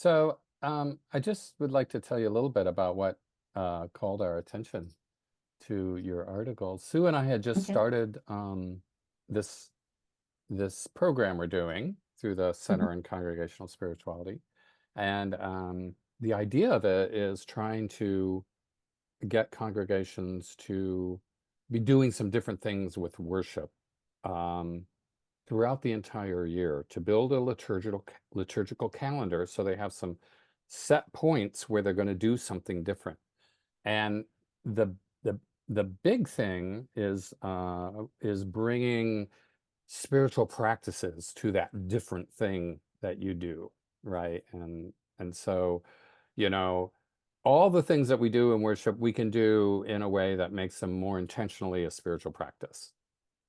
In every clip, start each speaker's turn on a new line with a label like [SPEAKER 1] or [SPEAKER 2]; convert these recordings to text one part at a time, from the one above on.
[SPEAKER 1] I just would like to tell you a little bit about what called our attention to your article. Sue and I had just
[SPEAKER 2] Okay.
[SPEAKER 1] started this this program we're doing through the
[SPEAKER 2] Mhm.
[SPEAKER 1] Center on Congregational Spirituality, and the idea of it is trying to get congregations to be doing some different things with worship um, throughout the entire year to build a liturgical calendar so they have some set points where they're going to do something different. And the the the big thing is bringing spiritual practices to that different thing that you do, right? And so, you know, all the things that we do in worship, we can do in a way that makes them more intentionally a spiritual practice.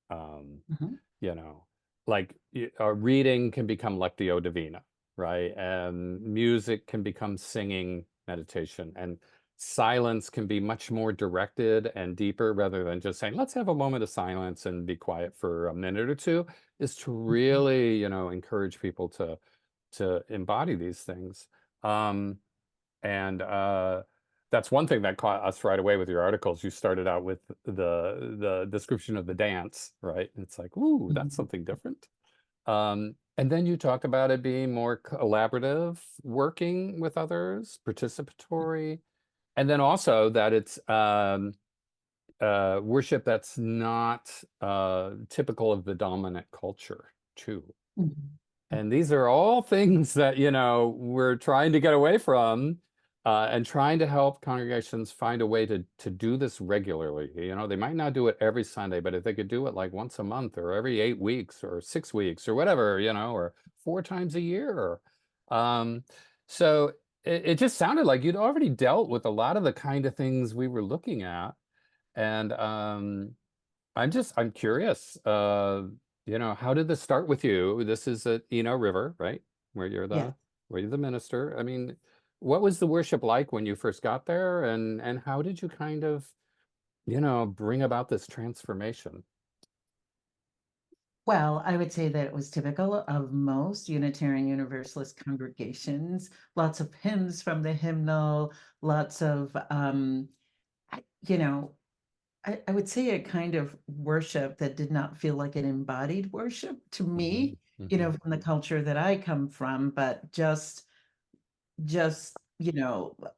[SPEAKER 1] Um,
[SPEAKER 2] Mhm.
[SPEAKER 1] you know, like reading can become Lectio Divina, right? And music can become singing meditation, and silence can be much more directed and deeper rather than just saying, let's have a moment of silence and be quiet for a minute or two, is to
[SPEAKER 2] Mhm.
[SPEAKER 1] really, encourage people to embody these things. Um, and that's one thing that caught us right away with your articles. You started out with the description of the dance, right? And it's like, ooh, that's
[SPEAKER 2] Mhm.
[SPEAKER 1] something different. And then you talk about it being more collaborative, working with others, participatory, and then also that it's worship that's not typical of the dominant culture, too.
[SPEAKER 2] Mhm.
[SPEAKER 1] And these are all things that, we're trying to get away from and trying to help congregations find a way to do this regularly. They might not do it every Sunday, but if they could do it like once a month or every 8 weeks or 6 weeks or whatever, or 4 times a year. Um, so it just sounded like you'd already dealt with a lot of the kind of things we were looking at. And I'm curious, how did this start with you? This is at Eno River, right? Where you're
[SPEAKER 2] Yes.
[SPEAKER 1] the where you're the minister. I mean, what was the worship like when you first got there, and how did you kind of, bring about this transformation?
[SPEAKER 2] Well, I would say that it was typical of most Unitarian Universalist congregations. Lots of hymns from the hymnal, lots of, I- you know, I would say a kind of worship that did not feel like an embodied worship to
[SPEAKER 1] Hmm.
[SPEAKER 2] me,
[SPEAKER 1] Hmm.
[SPEAKER 2] from the culture that I come from, but just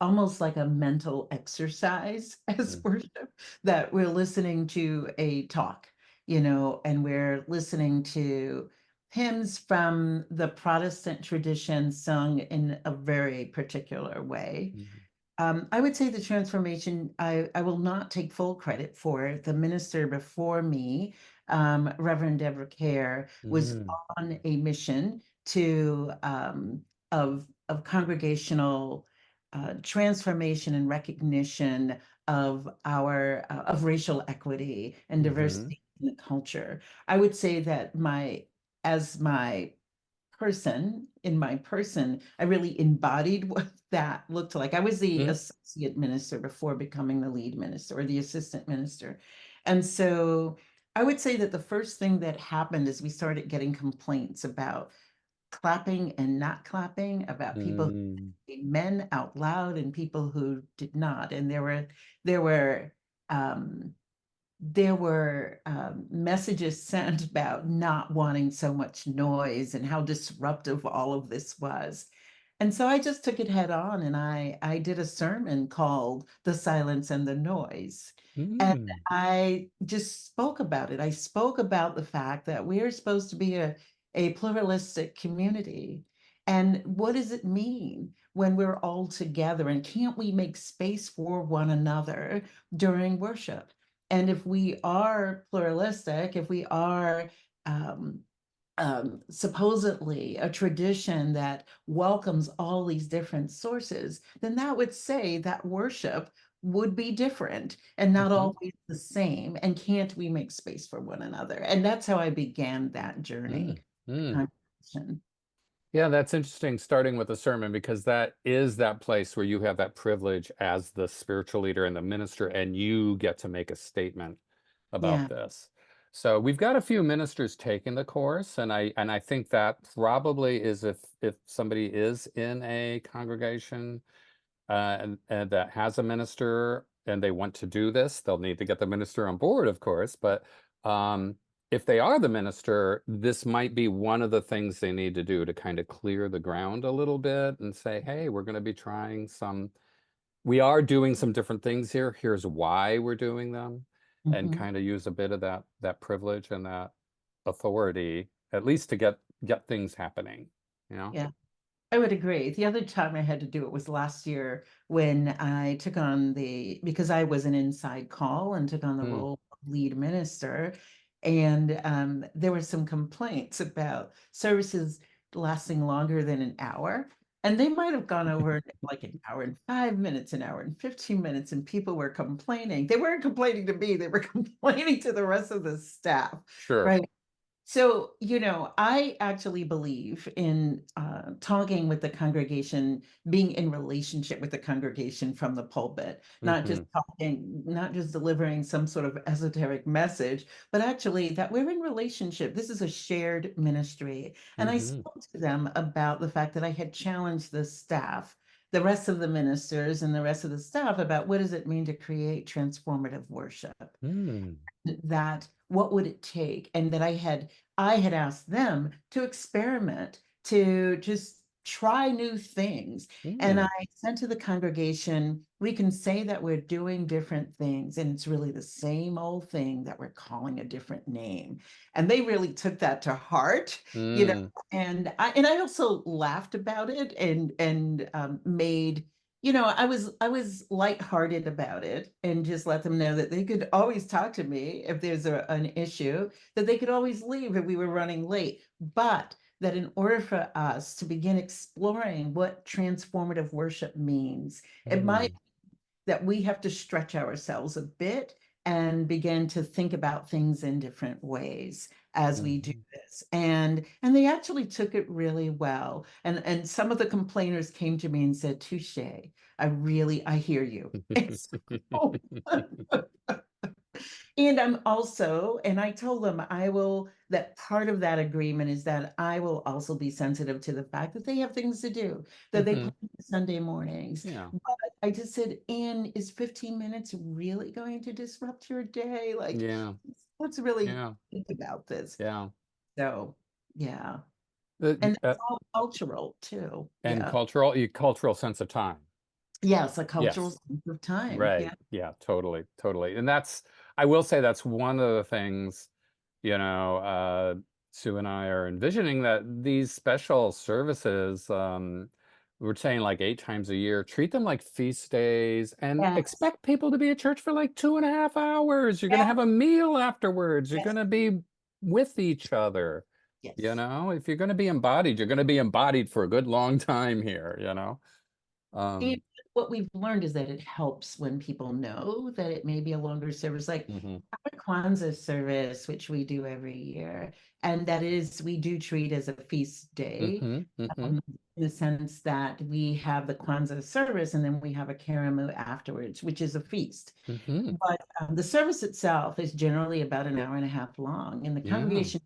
[SPEAKER 2] almost like a mental exercise as worship, that we're listening to a talk, and we're listening to hymns from the Protestant tradition sung in a very particular way.
[SPEAKER 1] Hmm.
[SPEAKER 2] I would say the transformation, I will not take full credit for. The minister before me, Reverend Deborah Kerr, was
[SPEAKER 1] Hmm.
[SPEAKER 2] on a mission to of congregational transformation and recognition of our of racial equity and
[SPEAKER 1] Hmm.
[SPEAKER 2] diversity in the culture. I would say that my in my person, I really embodied what that looked like. I was the
[SPEAKER 1] Hmm.
[SPEAKER 2] associate minister before becoming the lead minister or the assistant minister. And so I would say that the first thing that happened is we started getting complaints about clapping and not clapping, about people who
[SPEAKER 1] Hmm.
[SPEAKER 2] said amen out loud and people who did not. And there were um, messages sent about not wanting so much noise and how disruptive all of this was. And so I just took it head on, and I did a sermon called The Silence and the Noise. And
[SPEAKER 1] Hmm.
[SPEAKER 2] I just spoke about it. I spoke about the fact that we are supposed to be a pluralistic community. And what does it mean when we're all together? And can't we make space for one another during worship? And if we are pluralistic, if we are um, supposedly a tradition that welcomes all these different sources, then that would say that worship would be different and not
[SPEAKER 1] Hmm.
[SPEAKER 2] always the same. And can't we make space for one another? And that's how I began that
[SPEAKER 1] Hmm.
[SPEAKER 2] journey.
[SPEAKER 1] Hmm.
[SPEAKER 2] Conversation.
[SPEAKER 1] Yeah, that's interesting, starting with the sermon, because that is that place where you have that privilege as the spiritual leader and the minister, and you get to make a statement about
[SPEAKER 2] Yeah.
[SPEAKER 1] this. So we've got a few ministers taking the course, and I think that probably is if somebody is in a congregation and that has a minister and they want to do this, they'll need to get the minister on board, of course. But um, if they are the minister, this might be one of the things they need to do to kind of clear the ground a little bit and say, hey, we're going to be trying some, we are doing some different things here. Here's why we're doing them, and
[SPEAKER 2] Mhm.
[SPEAKER 1] kind of use a bit of that privilege and that authority, at least to get things happening, you know?
[SPEAKER 2] Yeah. I would agree. The other time I had to do it was last year when I took on because I was an inside call and took on the
[SPEAKER 1] Mm,
[SPEAKER 2] role of lead minister. And there were some complaints about services lasting longer than an hour. And they might have gone over like an hour and 5 minutes, an hour and 15 minutes, and people were complaining. They weren't complaining to me, they were complaining to the rest of the staff,
[SPEAKER 1] sure.
[SPEAKER 2] right? So, I actually believe in talking with the congregation, being in relationship with the congregation from the pulpit, not just
[SPEAKER 1] Hmm.
[SPEAKER 2] talking, not just delivering some sort of esoteric message, but actually that we're in relationship. This is a shared ministry. And I
[SPEAKER 1] Hmm.
[SPEAKER 2] spoke to them about the fact that I had challenged the staff, the rest of the ministers and the rest of the staff about what does it mean to create transformative worship,
[SPEAKER 1] Mm,
[SPEAKER 2] that what would it take, and that I had asked them to experiment, to just try new things. And I
[SPEAKER 1] mm,
[SPEAKER 2] said to the congregation, we can say that we're doing different things and it's really the same old thing that we're calling a different name. And they really took that to heart, you know
[SPEAKER 1] mm,
[SPEAKER 2] and I also laughed about it, and made I was lighthearted about it, and just let them know that they could always talk to me if there's an issue, that they could always leave if we were running late. But that in order for us to begin exploring what transformative worship means, it might
[SPEAKER 1] mm,
[SPEAKER 2] that we have to stretch ourselves a bit and begin to think about things in different ways as we do
[SPEAKER 1] mhm.
[SPEAKER 2] this. And they actually took it really well. And some of the complainers came to me and said, touche, I hear you. It's and I told them that part of that agreement is that I will also be sensitive to the fact that they have things to do, that they
[SPEAKER 1] Mhm.
[SPEAKER 2] plan Sunday mornings.
[SPEAKER 1] Yeah,
[SPEAKER 2] But I just said, and is 15 minutes really going to disrupt your day? Like,
[SPEAKER 1] yeah,
[SPEAKER 2] let's really
[SPEAKER 1] yeah,
[SPEAKER 2] think about this.
[SPEAKER 1] yeah.
[SPEAKER 2] So, yeah.
[SPEAKER 1] Uh,
[SPEAKER 2] And
[SPEAKER 1] uh,
[SPEAKER 2] it's all cultural too.
[SPEAKER 1] and
[SPEAKER 2] Yeah.
[SPEAKER 1] cultural sense of time.
[SPEAKER 2] Yes, a cultural
[SPEAKER 1] Yes.
[SPEAKER 2] sense of time.
[SPEAKER 1] Right.
[SPEAKER 2] Yeah.
[SPEAKER 1] Yeah, totally, totally. And I will say that's one of the things, you know, Sue and I are envisioning, that these special services, we're saying like 8 times a year, treat them like feast days and
[SPEAKER 2] Yes.
[SPEAKER 1] expect people to be at church for like 2.5 hours. You're going to
[SPEAKER 2] Yeah.
[SPEAKER 1] have a meal afterwards. You're
[SPEAKER 2] Yes.
[SPEAKER 1] going to be with each other. You
[SPEAKER 2] Yes.
[SPEAKER 1] know, if you're going to be embodied, you're going to be embodied for a good long time here, you know?
[SPEAKER 2] And
[SPEAKER 1] Um,
[SPEAKER 2] what we've learned is that it helps when people know that it may be a longer service, like
[SPEAKER 1] mhm,
[SPEAKER 2] our Kwanzaa service, which we do every year. And we do treat as a feast day,
[SPEAKER 1] mhm, mhm,
[SPEAKER 2] in the sense that we have the Kwanzaa service and then we have a karamu afterwards, which is a feast.
[SPEAKER 1] mhm.
[SPEAKER 2] But the service itself is generally about an hour and a half long, and the
[SPEAKER 1] Yeah.
[SPEAKER 2] congregation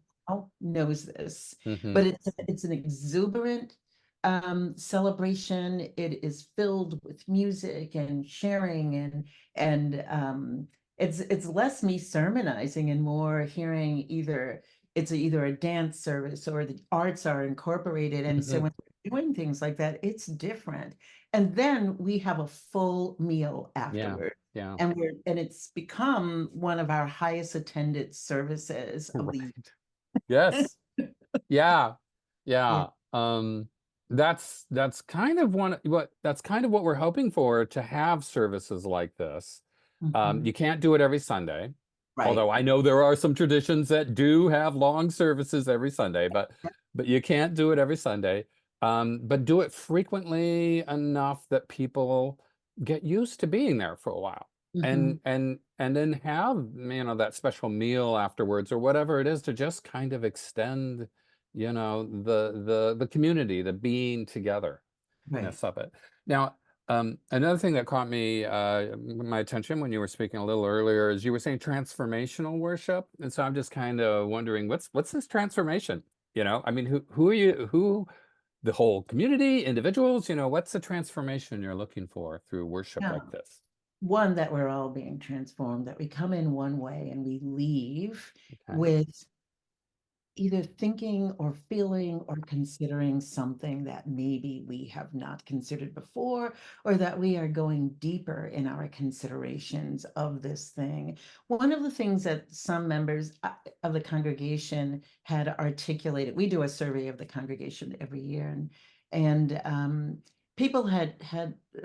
[SPEAKER 2] knows this.
[SPEAKER 1] Mhm.
[SPEAKER 2] But it's an exuberant celebration. It is filled with music and sharing, and it's less me sermonizing and more hearing either a dance service or the arts are incorporated. And so
[SPEAKER 1] Mhm.
[SPEAKER 2] when we're doing things like that, it's different. And then we have a full meal
[SPEAKER 1] Yeah.
[SPEAKER 2] afterward.
[SPEAKER 1] Yeah.
[SPEAKER 2] And it's become one of our highest attended services of the
[SPEAKER 1] Right. Yes. Yeah.
[SPEAKER 2] year.
[SPEAKER 1] Yeah. That's kind of what we're hoping for, to have services like this.
[SPEAKER 2] Mhm.
[SPEAKER 1] You can't do it every Sunday,
[SPEAKER 2] Right.
[SPEAKER 1] although I know there are some traditions that do have long services every Sunday, but you can't do it every Sunday. But do it frequently enough that people get used to being there for a while.
[SPEAKER 2] Mhm.
[SPEAKER 1] And then have, that special meal afterwards or whatever it is, to just kind of extend, the community, the being togetherness
[SPEAKER 2] Right.
[SPEAKER 1] of it. Now, Another thing that caught me, my attention when you were speaking a little earlier is you were saying transformational worship. And so I'm just kind of wondering, what's this transformation? I mean, who are you, the whole community, individuals, what's the transformation you're looking for through worship
[SPEAKER 2] Yeah.
[SPEAKER 1] like this?
[SPEAKER 2] One, that we're all being transformed, that we come in one way and we leave
[SPEAKER 1] Okay.
[SPEAKER 2] with either thinking or feeling or considering something that maybe we have not considered before, or that we are going deeper in our considerations of this thing. One of the things that some members of the congregation had articulated, we do a survey of the congregation every year, and people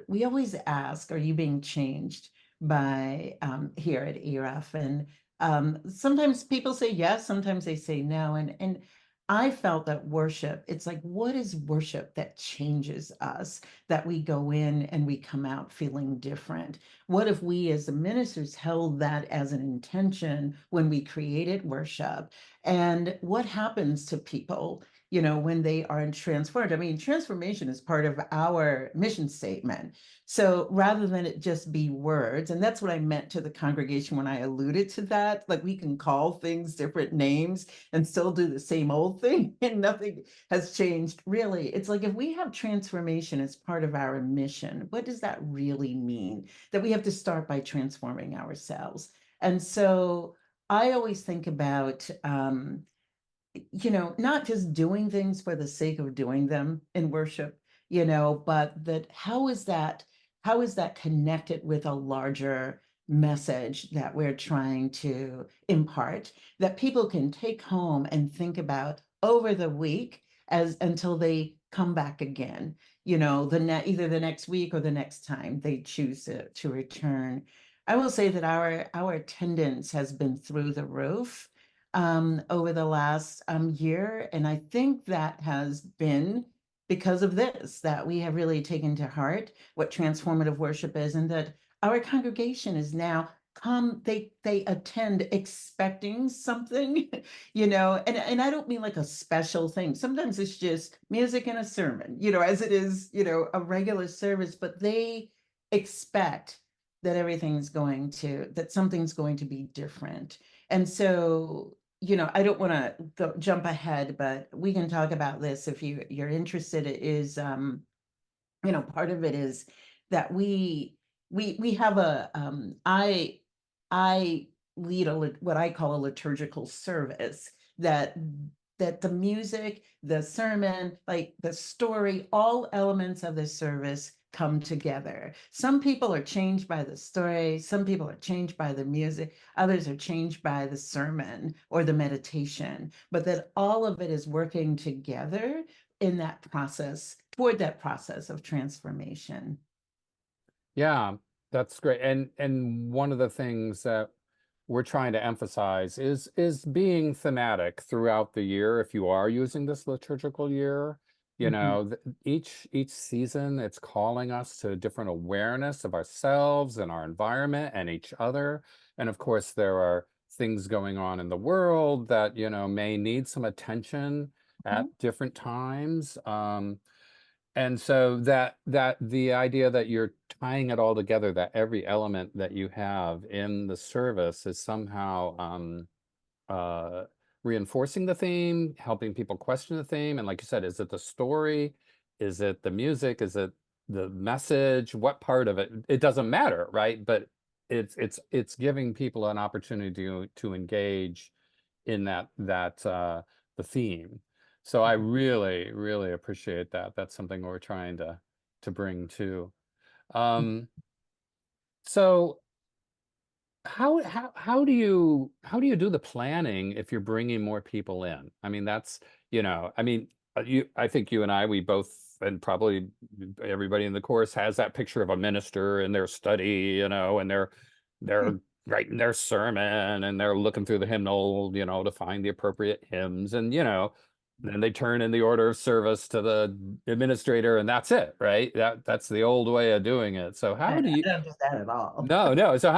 [SPEAKER 2] we always ask, are you being changed by here at ERF? And sometimes people say yes, sometimes they say no. And I felt that worship, it's like, what is worship that changes us, that we go in and we come out feeling different? What if we as the ministers held that as an intention when we created worship? And what happens to people, when they are transformed? I mean, transformation is part of our mission statement. So rather than it just be words, and that's what I meant to the congregation when I alluded to that, like we can call things different names and still do the same old thing and nothing has changed. Really, it's like if we have transformation as part of our mission, what does that really mean? That we have to start by transforming ourselves. And so I always think about not just doing things for the sake of doing them in worship, but that how is that connected with a larger message that we're trying to impart, that people can take home and think about over the week as until they come back again, either the next week or the next time they choose to return. I will say that our attendance has been through the roof over the last year. And I think that has been because of this, that we have really taken to heart what transformative worship is, and that our congregation is now they attend expecting something, and I don't mean like a special thing. Sometimes it's just music and a sermon, as it is, a regular service, but they expect that something's going to be different. And so, I don't want to jump ahead, but we can talk about this if you're interested. It is, part of it is that we have I lead what I call a liturgical service, that the music, the sermon, like the story, all elements of the service come together. Some people are changed by the story, some people are changed by the music, others are changed by the sermon or the meditation, but that all of it is working together in that process, toward that process of transformation.
[SPEAKER 1] Yeah, that's great. And one of the things that we're trying to emphasize is being thematic throughout the year. If you are using this liturgical year,
[SPEAKER 2] Mhm.
[SPEAKER 1] each season it's calling us to a different awareness of ourselves and our environment and each other. And of course, there are things going on in the world that, may need some attention at
[SPEAKER 2] Mhm.
[SPEAKER 1] different times. And so that the idea that you're tying it all together, that every element that you have in the service is somehow uh, reinforcing the theme, helping people question the theme. And like you said, is it the story? Is it the music? Is it the message? What part of it? It doesn't matter, right? But it's giving people an opportunity to engage in that the theme. So I really, really appreciate that. That's something we're trying to bring to. Um, so how do you do the planning if you're bringing more people in? I mean, I think you and I, we both, and probably everybody in the course has that picture of a minister in their study, and they're writing their sermon and they're looking through the hymnal, to find the appropriate hymns, and then they turn in the order of service to the administrator, and that's it, right? That's the old way of doing it. So how
[SPEAKER 2] And
[SPEAKER 1] do
[SPEAKER 2] I
[SPEAKER 1] you?
[SPEAKER 2] don't do that at all.
[SPEAKER 1] No, no. So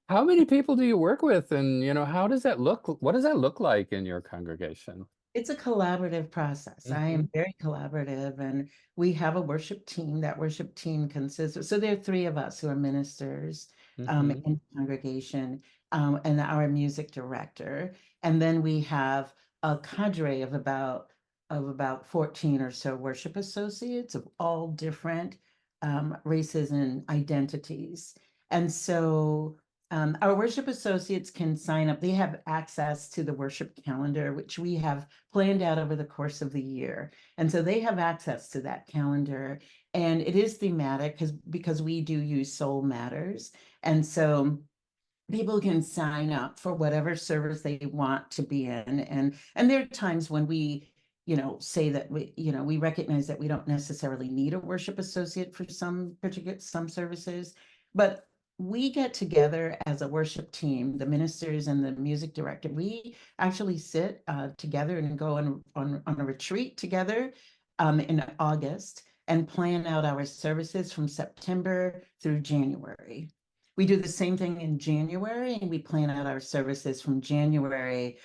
[SPEAKER 1] how many people do you work with, and how does that look? What does that look like in your congregation?
[SPEAKER 2] It's a collaborative process. I
[SPEAKER 1] Hmm.
[SPEAKER 2] am very collaborative, and we have a worship team. That worship team consists of, so there are three of us who are ministers
[SPEAKER 1] Hmm.
[SPEAKER 2] in the congregation, and our music director. And then we have a cadre of about 14 or so worship associates of all different races and identities. And so our worship associates can sign up. They have access to the worship calendar, which we have planned out over the course of the year. And so they have access to that calendar. And it is thematic because we do use Soul Matters. And so people can sign up for whatever service they want to be in. And there are times when we, say that we recognize that we don't necessarily need a worship associate for some services, but we get together as a worship team, the ministers and the music director. We actually sit together and go on a retreat together in August and plan out our services from September through January. We do the same thing in January, and we plan out our services from January,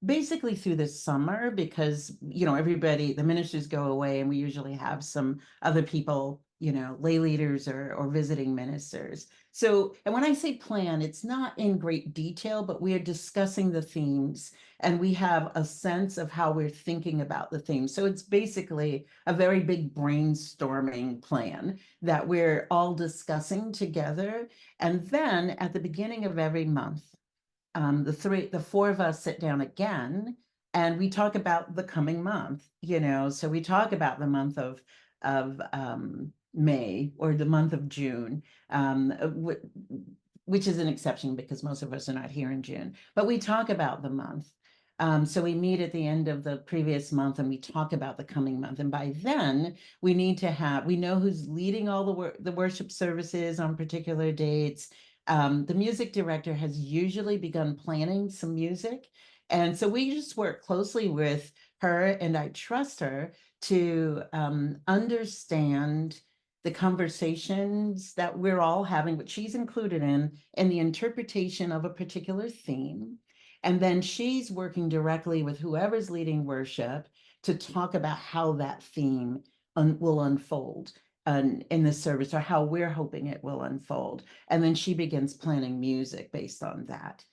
[SPEAKER 2] basically through the summer, because everybody, the ministers go away, and we usually have some other people, lay leaders or visiting ministers. So, and when I say plan, it's not in great detail, but we are discussing the themes, and we have a sense of how we're thinking about the themes. So it's basically a very big brainstorming plan that we're all discussing together. And then at the beginning of every month, the four of us sit down again and we talk about the coming month, So we talk about the month of May or the month of June, which is an exception because most of us are not here in June. But we talk about the month. So we meet at the end of the previous month and we talk about the coming month. And by then, we know who's leading all the worship services on particular dates. The music director has usually begun planning some music. And so we just work closely with her, and I trust her to understand the conversations that we're all having, which she's included in the interpretation of a particular theme. And then she's working directly with whoever's leading worship to talk about how that theme will unfold in the service, or how we're hoping it will unfold. And then she begins planning music based on that.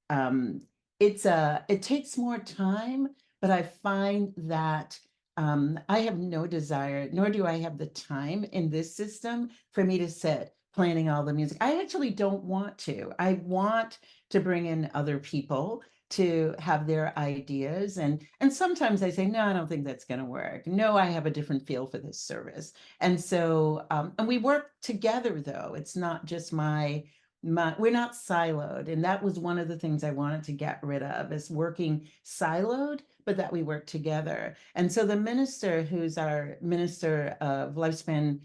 [SPEAKER 2] Um, it takes more time, but I find that I have no desire, nor do I have the time in this system for me to sit planning all the music. I actually don't want to. I want to bring in other people to have their ideas. And sometimes I say, no, I don't think that's going to work. No, I have a different feel for this service. And so, and we work together though. It's not just we're not siloed. And that was one of the things I wanted to get rid of, is working siloed, but that we work together. And so the minister, who's our minister of lifespan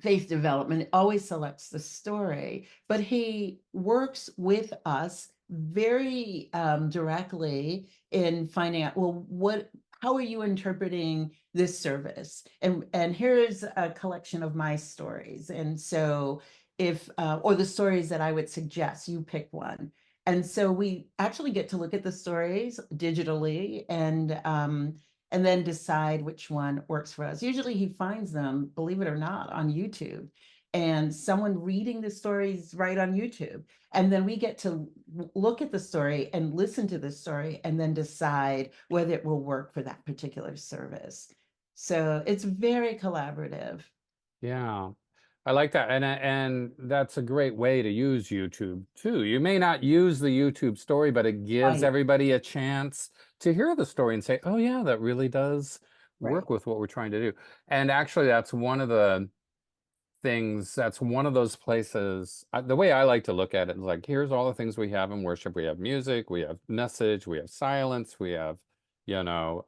[SPEAKER 2] faith development, always selects the story, but he works with us very directly in finding out, well, how are you interpreting this service? And here is a collection of my stories. And so if or the stories that I would suggest, you pick one. And so we actually get to look at the stories digitally and then decide which one works for us. Usually he finds them, believe it or not, on YouTube, and someone reading the stories right on YouTube. And then we get to look at the story and listen to the story and then decide whether it will work for that particular service. So it's very collaborative.
[SPEAKER 1] Yeah, I like that, and that's a great way to use YouTube too. You may not use the YouTube story, but it gives
[SPEAKER 2] Right,
[SPEAKER 1] everybody a chance to hear the story and say, "Oh yeah, that really does
[SPEAKER 2] right,
[SPEAKER 1] work with what we're trying to do." And actually, that's one of the things. That's one of those places. The way I like to look at it is like, here's all the things we have in worship. We have music, we have message, we have silence, we have, you know,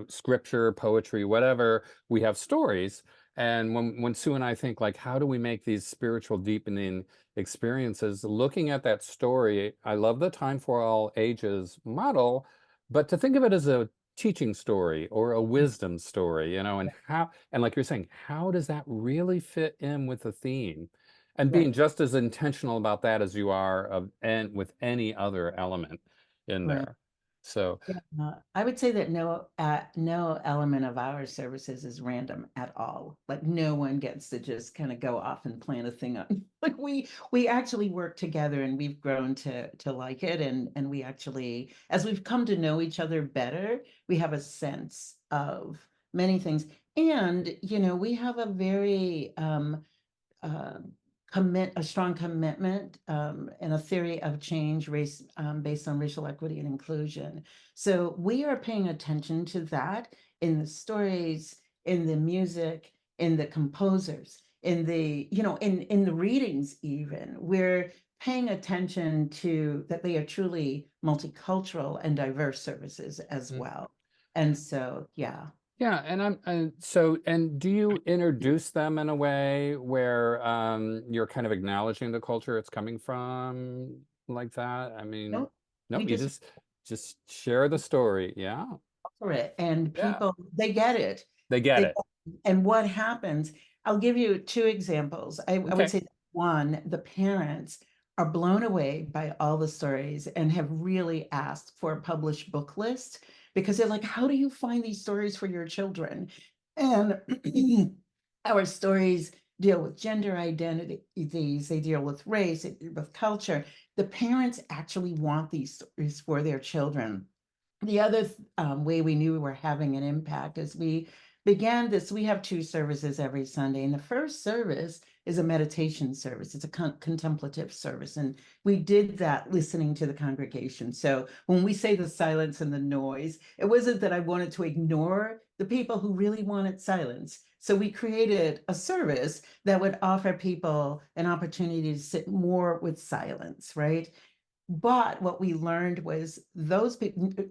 [SPEAKER 1] scripture, poetry, whatever. We have stories. And when Sue and I think like, how do we make these spiritual deepening experiences? Looking at that story, I love the time for all ages model, but to think of it as a teaching story or a wisdom story, and how, and like you're saying, how does that really fit in with the theme? And being
[SPEAKER 2] right,
[SPEAKER 1] just as intentional about that as you are and with any other element in
[SPEAKER 2] right.
[SPEAKER 1] there. So
[SPEAKER 2] Yeah, I would say that no element of our services is random at all. Like no one gets to just kind of go off and plan a thing on. Like we actually work together and we've grown to like it and we actually as we've come to know each other better, we have a sense of many things. And we have a very uh, a strong commitment and a theory of change race based on racial equity and inclusion. So we are paying attention to that in the stories, in the music, in the composers, in the in the readings. Even we're paying attention to that they are truly multicultural and diverse services as
[SPEAKER 1] mm,
[SPEAKER 2] well. And so, yeah.
[SPEAKER 1] yeah, and do you introduce them in a way where you're kind of acknowledging the culture it's coming from like that? I mean,
[SPEAKER 2] Nope. We
[SPEAKER 1] nope, you
[SPEAKER 2] just
[SPEAKER 1] just share the story. Yeah.
[SPEAKER 2] for it and
[SPEAKER 1] Yeah.
[SPEAKER 2] people they get it.
[SPEAKER 1] They get
[SPEAKER 2] They
[SPEAKER 1] it.
[SPEAKER 2] and what happens, I'll give you two examples. I would
[SPEAKER 1] Okay.
[SPEAKER 2] say that one, the parents are blown away by all the stories and have really asked for a published book list because they're like, how do you find these stories for your children? And our stories deal with gender identities, they deal with race, with culture. The parents actually want these stories for their children. The other way we knew we were having an impact is we began this. We have two services every Sunday, and the first service is a meditation service. It's a contemplative service, and we did that listening to the congregation. So when we say the silence and the noise, it wasn't that I wanted to ignore the people who really wanted silence. So we created a service that would offer people an opportunity to sit more with silence, right? But what we learned was those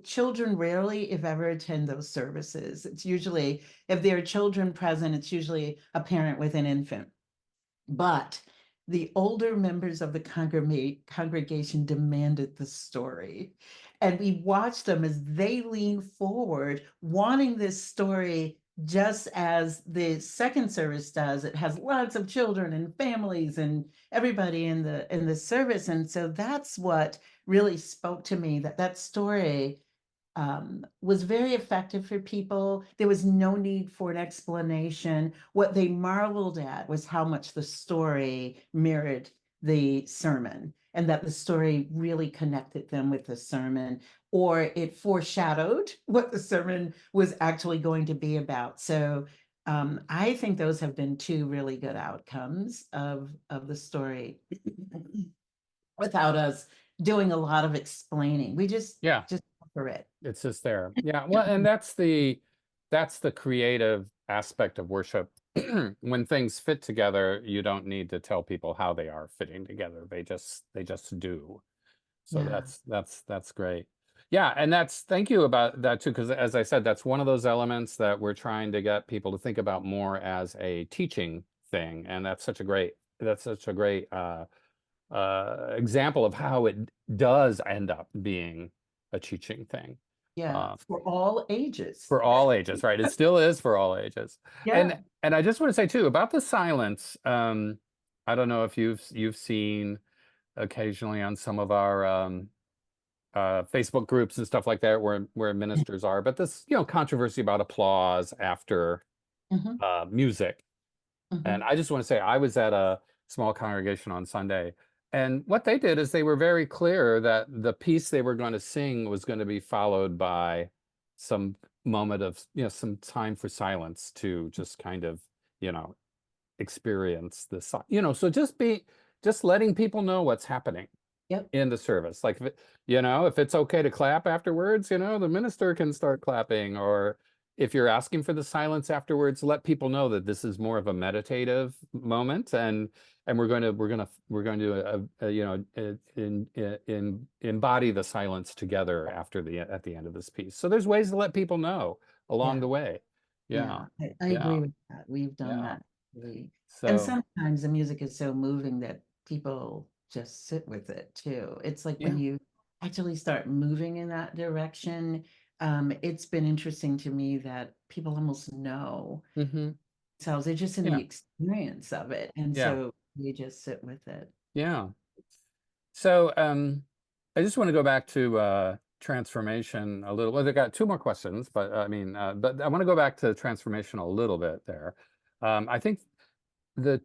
[SPEAKER 2] children rarely, if ever, attend those services. It's usually, if there are children present, it's usually a parent with an infant. But the older members of the congregation demanded the story. And we watched them as they leaned forward, wanting this story just as the second service does. It has lots of children and families and everybody in the service. And so that's what really spoke to me, that story was very effective for people. There was no need for an explanation. What they marveled at was how much the story mirrored the sermon and that the story really connected them with the sermon or it foreshadowed what the sermon was actually going to be about. So I think those have been two really good outcomes of the story without us doing a lot of explaining. We just
[SPEAKER 1] Yeah.
[SPEAKER 2] just offer it.
[SPEAKER 1] It's just there. Yeah. Well, and that's the creative aspect of worship. When things fit together, you don't need to tell people how they are fitting together. They just do. So
[SPEAKER 2] Yeah.
[SPEAKER 1] that's great. Yeah, and thank you about that too, because as I said, that's one of those elements that we're trying to get people to think about more as a teaching thing. And that's such a great example of how it does end up being a teaching thing.
[SPEAKER 2] Yeah,
[SPEAKER 1] Uh,
[SPEAKER 2] for all ages.
[SPEAKER 1] for all ages, right? It still is for all ages. And
[SPEAKER 2] Yeah.
[SPEAKER 1] and I just want to say too about the silence. I don't know if you've seen occasionally on some of our Facebook groups and stuff like that where ministers are, but this controversy about applause after
[SPEAKER 2] Hmm.
[SPEAKER 1] music. And
[SPEAKER 2] Hmm.
[SPEAKER 1] I just want to say I was at a small congregation on Sunday, and what they did is they were very clear that the piece they were going to sing was going to be followed by some moment of, some time for silence to just kind of, you know, experience so just letting people know what's happening
[SPEAKER 2] Yep.
[SPEAKER 1] in the service. Like, if it's okay to clap afterwards, the minister can start clapping. Or if you're asking for the silence afterwards, let people know that this is more of a meditative moment, and we're going to embody the silence together at the end of this piece. So there's ways to let people know along
[SPEAKER 2] Yeah.
[SPEAKER 1] the way. Yeah,
[SPEAKER 2] Yeah. I
[SPEAKER 1] yeah,
[SPEAKER 2] agree with that. We've done
[SPEAKER 1] yeah.
[SPEAKER 2] that. And
[SPEAKER 1] So
[SPEAKER 2] sometimes the music is so moving that people just sit with it too. It's like when
[SPEAKER 1] yeah,
[SPEAKER 2] you actually start moving in that direction. It's been interesting to me that people almost know
[SPEAKER 1] hmm,
[SPEAKER 2] themselves. They're just in the
[SPEAKER 1] yeah,
[SPEAKER 2] experience of it. And
[SPEAKER 1] yeah,
[SPEAKER 2] so they just sit with it.
[SPEAKER 1] yeah. So I just want to go back to transformation a little. Well, they got two more questions, but I mean, but I want to go back to transformation a little bit there. I think the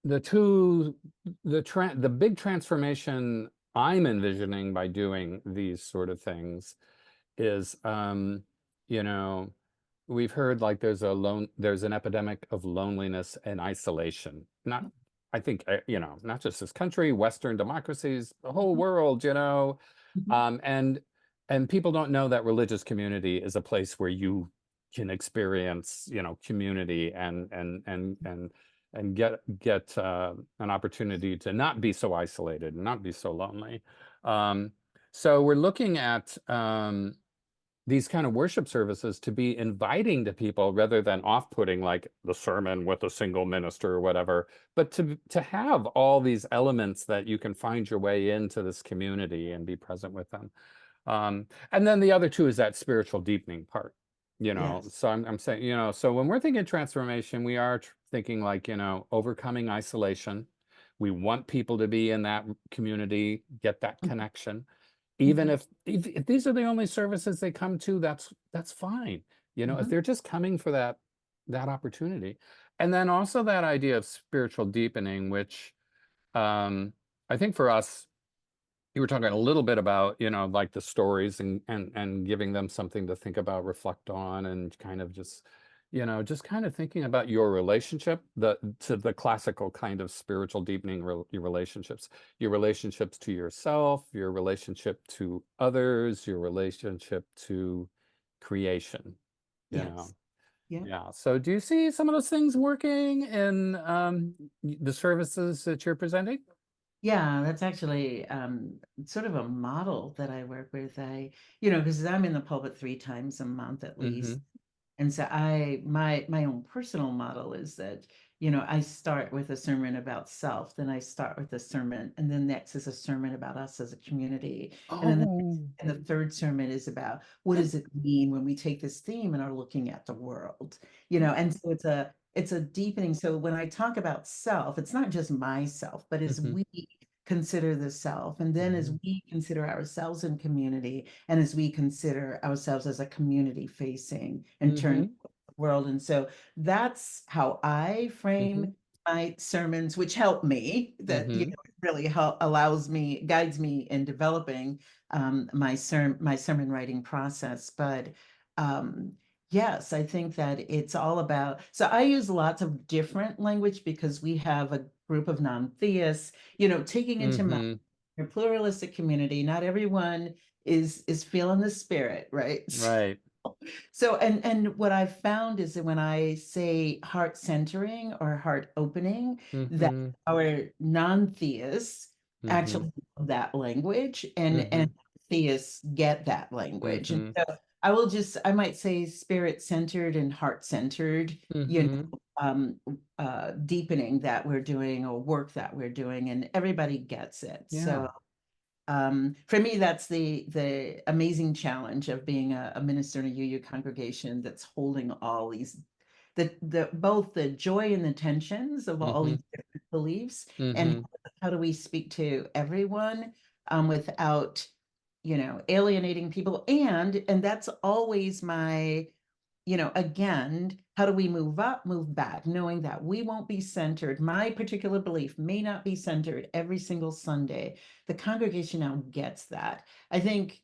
[SPEAKER 1] the two the big transformation I'm envisioning by doing these sort of things is, you know, we've heard like there's an epidemic of loneliness and isolation. Not, I think, not just this country, Western democracies, the whole
[SPEAKER 2] Mhm,
[SPEAKER 1] world,
[SPEAKER 2] mhm.
[SPEAKER 1] um, and people don't know that religious community is a place where you can experience, community and get an opportunity to not be so isolated and not be so lonely. Um, so we're looking at these kind of worship services to be inviting to people rather than off-putting, like the sermon with a single minister or whatever, but to have all these elements that you can find your way into this community and be present with them. And then the other two is that spiritual deepening part,
[SPEAKER 2] Yes.
[SPEAKER 1] So I'm saying, so when we're thinking transformation, we are thinking like, overcoming isolation. We want people to be in that community, get that
[SPEAKER 2] Mhm,
[SPEAKER 1] connection. Even
[SPEAKER 2] mhm.
[SPEAKER 1] if these are the only services they come to, that's fine. If
[SPEAKER 2] Mhm.
[SPEAKER 1] they're just coming for that opportunity. And then also that idea of spiritual deepening, which I think for us, you were talking a little bit about, like the stories and giving them something to think about, reflect on, and kind of just kind of thinking about your relationship, to the classical kind of spiritual deepening, your relationships to yourself, your relationship to others, your relationship to creation, you know.
[SPEAKER 2] Yes. Yeah.
[SPEAKER 1] Yeah. So do you see some of those things working in the services that you're presenting?
[SPEAKER 2] Yeah, that's actually sort of a model that I work with. Because I'm in the pulpit 3 times a month at
[SPEAKER 1] Mm-hmm.
[SPEAKER 2] least. And so my own personal model is that, I start with a sermon about self, then I start with a sermon, and then next is a sermon about us as a community. And then
[SPEAKER 1] Oh.
[SPEAKER 2] and the third sermon is about what does it mean when we take this theme and are looking at the world, and so it's a deepening. So when I talk about self, it's not just myself, but as
[SPEAKER 1] Mm-hmm.
[SPEAKER 2] we consider the self, and then as
[SPEAKER 1] Mm-hmm.
[SPEAKER 2] we consider ourselves in community, and as we consider ourselves as a community facing and turning
[SPEAKER 1] Mm-hmm.
[SPEAKER 2] to the world. And so that's how I
[SPEAKER 1] Mm-hmm.
[SPEAKER 2] frame my sermons, which help me, that
[SPEAKER 1] Mm-hmm.
[SPEAKER 2] really allows me, guides me in developing my sermon writing process. But um, yes, I think that it's all about. So I use lots of different language because we have a group of non-theists. Taking into mind
[SPEAKER 1] Mm-hmm.
[SPEAKER 2] a pluralistic community. Not everyone is feeling the spirit, right?
[SPEAKER 1] Right.
[SPEAKER 2] So, and what I've found is that when I say heart centering or heart opening, that
[SPEAKER 1] Mm-hmm.
[SPEAKER 2] our non-theists
[SPEAKER 1] Mm-hmm.
[SPEAKER 2] actually know that language, and
[SPEAKER 1] Mm-hmm.
[SPEAKER 2] theists get that language. And
[SPEAKER 1] Mm-hmm.
[SPEAKER 2] so I might say spirit centered and heart centered,
[SPEAKER 1] Mm-hmm.
[SPEAKER 2] deepening that we're doing or work that we're doing, and everybody gets it.
[SPEAKER 1] Yeah.
[SPEAKER 2] So for me, that's the amazing challenge of being a minister in a UU congregation that's holding all these the both the joy and the tensions of all
[SPEAKER 1] Mm-hmm.
[SPEAKER 2] these different beliefs, and
[SPEAKER 1] Mm-hmm.
[SPEAKER 2] how do we speak to everyone without alienating people, and that's always my again, how do we move up, move back, knowing that we won't be centered? My particular belief may not be centered every single Sunday. The congregation now gets that. I think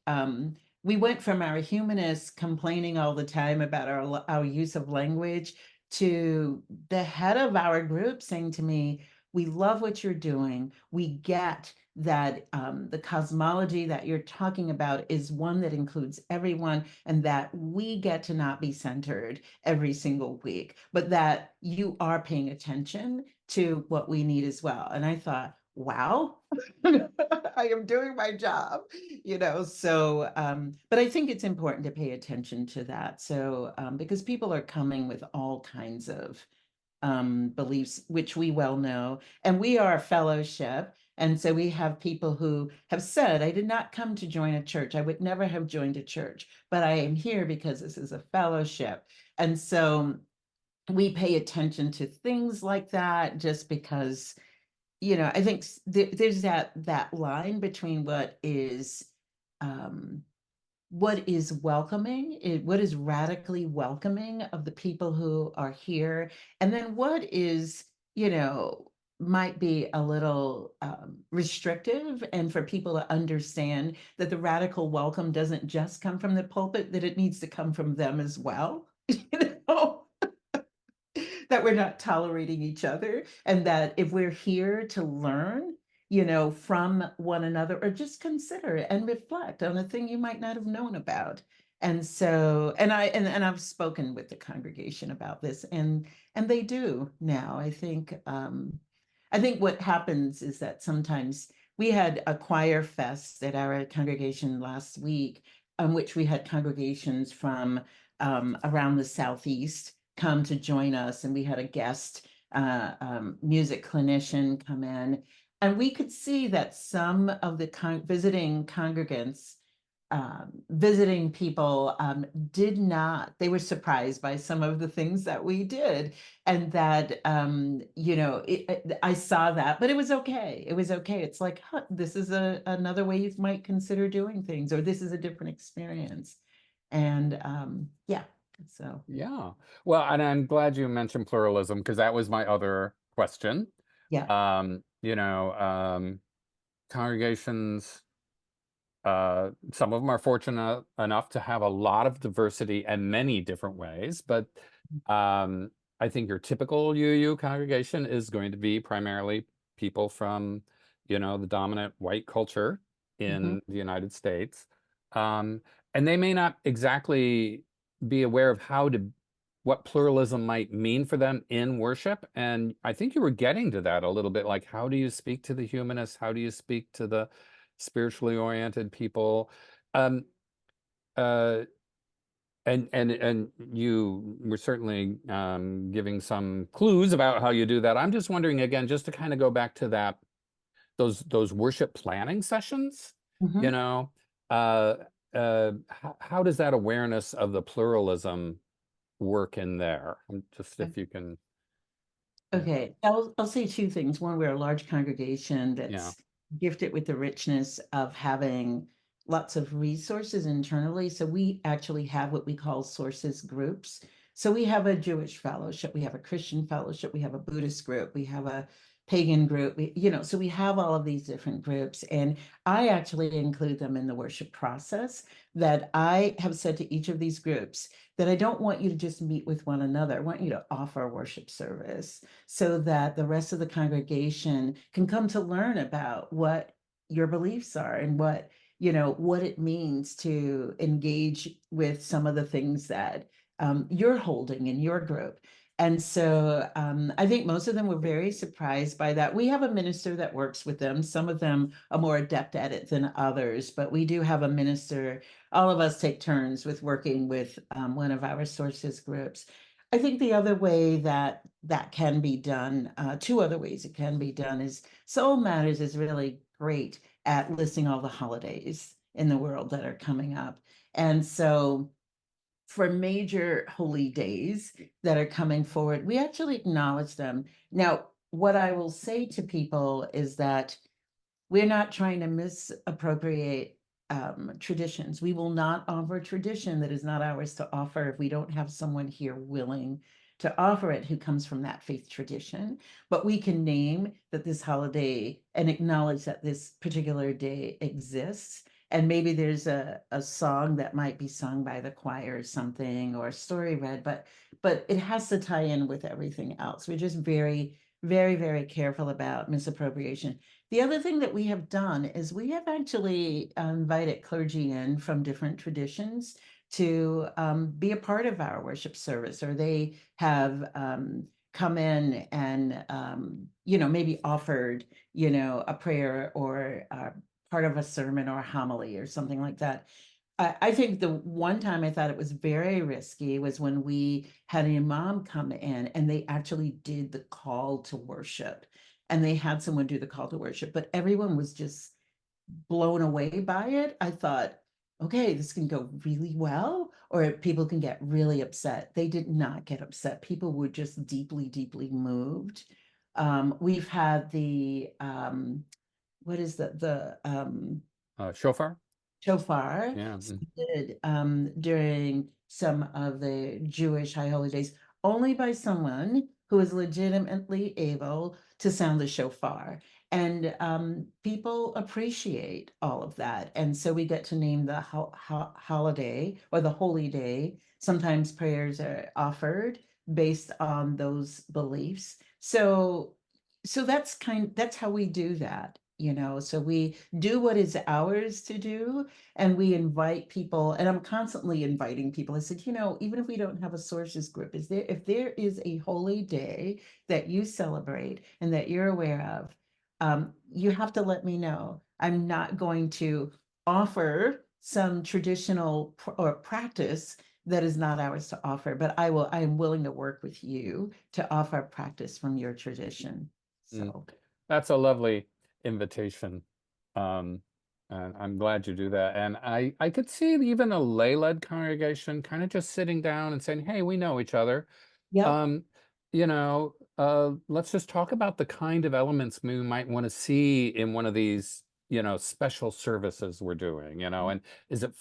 [SPEAKER 2] we went from our humanists complaining all the time about our use of language to the head of our group saying to me, we love what you're doing. We get that the cosmology that you're talking about is one that includes everyone, and that we get to not be centered every single week, but that you are paying attention to what we need as well. And I thought, wow, I am doing my job, So, but I think it's important to pay attention to that. So, because people are coming with all kinds of beliefs, which we well know. And we are a fellowship. And so we have people who have said, I did not come to join a church. I would never have joined a church, but I am here because this is a fellowship. And so we pay attention to things like that just because, I think there's that line between what is what is welcoming, what is radically welcoming of the people who are here, and then what is, might be a little restrictive, and for people to understand that the radical welcome doesn't just come from the pulpit, that it needs to come from them as well. You know? That we're not tolerating each other, and that if we're here to learn, from one another, or just consider and reflect on a thing you might not have known about. And so, and I've spoken with the congregation about this, and they do now. I think what happens is that sometimes we had a choir fest at our congregation last week, on which we had congregations from around the Southeast come to join us, and we had a guest music clinician come in, and we could see that some of the visiting congregants, visiting people, did not, they were surprised by some of the things that we did, and that, I saw that, but it was okay. It was okay. It's like, huh, this is another way you might consider doing things, or this is a different experience. And yeah, so.
[SPEAKER 1] Yeah. Well, and I'm glad you mentioned pluralism because that was my other question.
[SPEAKER 2] Yeah.
[SPEAKER 1] Congregations, some of them are fortunate enough to have a lot of diversity and many different ways, but I think your typical UU congregation is going to be primarily people from, the dominant white culture
[SPEAKER 2] Mhm.
[SPEAKER 1] in the United States. Um, and they may not exactly be aware of what pluralism might mean for them in worship. And I think you were getting to that a little bit, like how do you speak to the humanists? How do you speak to the spiritually oriented people? Um, uh, and you were certainly giving some clues about how you do that. I'm just wondering again, just to kind of go back to those worship planning sessions, you
[SPEAKER 2] Mhm.
[SPEAKER 1] know, uh, how does that awareness of the pluralism work in there? Just if you can, yeah,
[SPEAKER 2] Okay, I'll say two things. One, we're a large congregation
[SPEAKER 1] yeah.
[SPEAKER 2] that's gifted with the richness of having lots of resources internally. So we actually have what we call sources groups. So we have a Jewish fellowship, we have a Christian fellowship, we have a Buddhist group, we have a pagan group. So we have all of these different groups, and I actually include them in the worship process. That I have said to each of these groups that I don't want you to just meet with one another. I want you to offer a worship service so that the rest of the congregation can come to learn about what your beliefs are, and what it means to engage with some of the things that you're holding in your group. And so I think most of them were very surprised by that. We have a minister that works with them. Some of them are more adept at it than others, but we do have a minister. All of us take turns with working with one of our sources groups. I think the other way that can be done, two other ways it can be done, is Soul Matters is really great at listing all the holidays in the world that are coming up. And so for major holy days that are coming forward, we actually acknowledge them. Now, what I will say to people is that we're not trying to misappropriate traditions. We will not offer tradition that is not ours to offer if we don't have someone here willing to offer it who comes from that faith tradition. But we can name that this holiday and acknowledge that this particular day exists. And maybe there's a song that might be sung by the choir or something, or a story read, but it has to tie in with everything else. We're just very, very, very careful about misappropriation. The other thing that we have done is we have actually invited clergy in from different traditions to be a part of our worship service, or they have come in and maybe offered a prayer, or part of a sermon or a homily or something like that. I think the one time I thought it was very risky was when we had an imam come in and they actually did the call to worship, and they had someone do the call to worship, but everyone was just blown away by it. I thought, okay, this can go really well, or people can get really upset. They did not get upset. People were just deeply, deeply moved. We've had the what is the
[SPEAKER 1] Shofar?
[SPEAKER 2] shofar
[SPEAKER 1] Yeah.
[SPEAKER 2] sounded during some of the Jewish high holidays only by someone who is legitimately able to sound the shofar. And people appreciate all of that. And so we get to name the holiday or the holy day. Sometimes prayers are offered based on those beliefs. So that's how we do that, you know. So we do what is ours to do, and we invite people, and I'm constantly inviting people. I said, you know, even if we don't have a sources group, if there is a holy day that you celebrate and that you're aware of, you have to let me know. I'm not going to offer some traditional or practice that is not ours to offer, but I am willing to work with you to offer practice from your tradition.
[SPEAKER 1] Mm.
[SPEAKER 2] So,
[SPEAKER 1] That's a lovely invitation. Um, and I'm glad you do that. And I could see even a lay-led congregation kind of just sitting down and saying, hey, we know each other.
[SPEAKER 2] yep.
[SPEAKER 1] Um, let's just talk about the kind of elements we might want to see in one of these, special services we're doing, and is it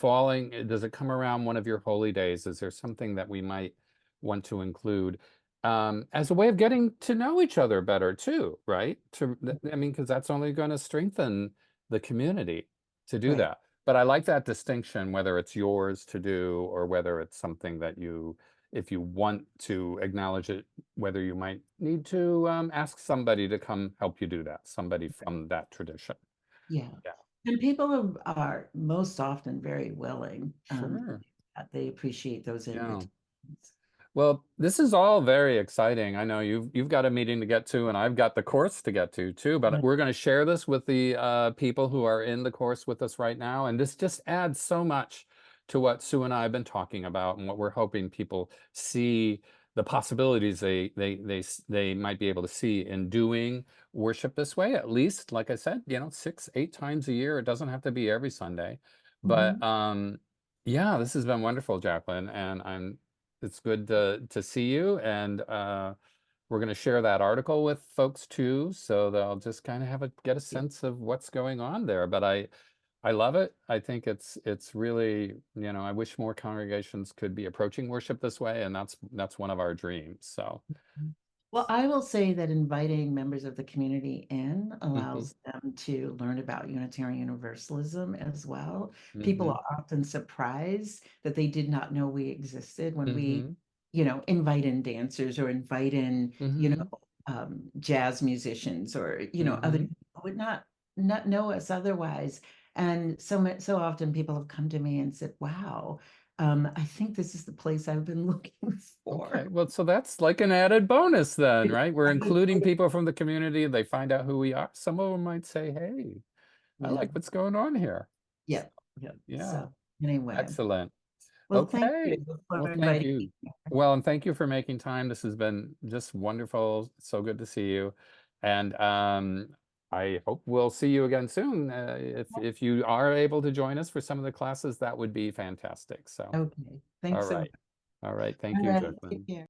[SPEAKER 1] does it come around one of your holy days? Is there something that we might want to include? As a way of getting to know each other better too, right? I mean, because that's only going to strengthen the community to do
[SPEAKER 2] Right.
[SPEAKER 1] that. But I like that distinction, whether it's yours to do or whether it's something that if you want to acknowledge it, whether you might need to ask somebody to come help you do that, somebody from that tradition.
[SPEAKER 2] Yeah.
[SPEAKER 1] Yeah,
[SPEAKER 2] And people are most often very willing.
[SPEAKER 1] sure.
[SPEAKER 2] They appreciate those
[SPEAKER 1] Yeah.
[SPEAKER 2] invitations.
[SPEAKER 1] Well, this is all very exciting. I know you've got a meeting to get to, and I've got the course to get to too. But
[SPEAKER 2] Right.
[SPEAKER 1] we're going to share this with the people who are in the course with us right now, and this just adds so much to what Sue and I have been talking about, and what we're hoping people see the possibilities they might be able to see in doing worship this way. At least, like I said, 6, 8 times a year. It doesn't have to be every Sunday, but
[SPEAKER 2] Mhm.
[SPEAKER 1] yeah, this has been wonderful, Jacqueline, and it's good to see you, and we're going to share that article with folks too, so they'll just kind of get a
[SPEAKER 2] Yeah.
[SPEAKER 1] sense of what's going on there. But I love it. I think it's really, I wish more congregations could be approaching worship this way, and that's one of our dreams. So,
[SPEAKER 2] Well, I will say that inviting members of the community in
[SPEAKER 1] hmm
[SPEAKER 2] allows them to learn about Unitarian Universalism as well. People
[SPEAKER 1] hmm
[SPEAKER 2] are often surprised that they did not know we existed when we,
[SPEAKER 1] hmm
[SPEAKER 2] invite in dancers or invite in,
[SPEAKER 1] hmm
[SPEAKER 2] jazz musicians or, other
[SPEAKER 1] hmm
[SPEAKER 2] people who would not know us otherwise. And so often people have come to me and said, wow, I think this is the place I've been looking
[SPEAKER 1] Okay,
[SPEAKER 2] for.
[SPEAKER 1] well, so that's like an added bonus then, right? We're
[SPEAKER 2] Right.
[SPEAKER 1] including people from the community. They find out who we are. Some of them might say, hey, I
[SPEAKER 2] Yeah.
[SPEAKER 1] like what's going on here. So,
[SPEAKER 2] Yeah. Yeah.
[SPEAKER 1] yeah,
[SPEAKER 2] So anyway,
[SPEAKER 1] excellent.
[SPEAKER 2] well, thank you
[SPEAKER 1] Okay.
[SPEAKER 2] for
[SPEAKER 1] Well, thank
[SPEAKER 2] inviting
[SPEAKER 1] you.
[SPEAKER 2] me here.
[SPEAKER 1] Well, and thank you for making time. This has been just wonderful. So good to see you. And I hope we'll see you again soon. If you are able to join us for some of the classes, that would be fantastic. So,
[SPEAKER 2] Okay.
[SPEAKER 1] all
[SPEAKER 2] Thanks so much.
[SPEAKER 1] right. All right. Thank
[SPEAKER 2] All
[SPEAKER 1] you,
[SPEAKER 2] right. Take
[SPEAKER 1] Jacqueline.
[SPEAKER 2] care.